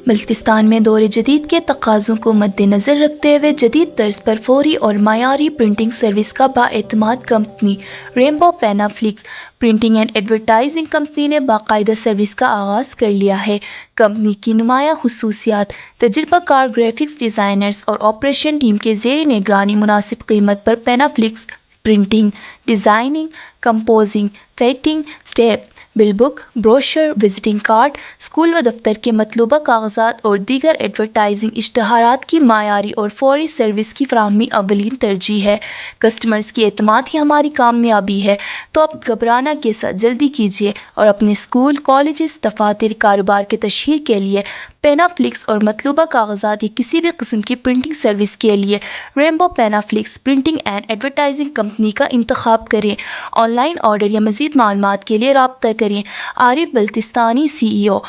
बल्तिस्तान में दौर जदीद के तकाज़ों को मद्देनज़र रखते हुए जदीद तर्ज पर फौरी और मायारी प्रिंटिंग सर्विस का बाएतमाद company rainbow panaflex printing and advertising company ने बाकायदा सर्विस का आगाज़ कर लिया है। कंपनी की नुमाया खुसूसियात तजुर्बाकार ग्राफिक्स डिज़ाइनर्स और ऑपरेशन टीम के ज़ेर निगरानी मुनासिब कीमत पर पैनाफ्लिक्स प्रिंटिंग, डिज़ाइनिंग, कंपोजिंग, फेटिंग, step, bill book, brochure, visiting card, school व दफ्तर के मतलूबा कागजात और दीगर एडवर्टाइजिंग इश्तहारात की मायारी और फौरी सर्विस की फराहमी अव्वलीन तरजीह है। कस्टमर्स की एतमाद ही हमारी कामयाबी है, तो अब घबराना के साथ जल्दी कीजिए और अपने स्कूल, कॉलेजेस, दफातर, कारोबार के तशहीर के लिए पैनाफ्लिक्स और मतलूबा कागजात या किसी भी किस्म की प्रिंटिंग सर्विस के लिए rainbow panaflex printing and advertising company का इंतखाब करें। ऑनलाइन ऑर्डर या मज़ीद मालूमात के लिए रब्ता करें। आरिफ बल्तिस्तानी CEO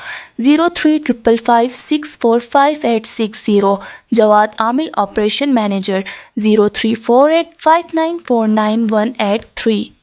0355564560, जवाद आमिल ऑपरेशन मैनेजर 034859491883।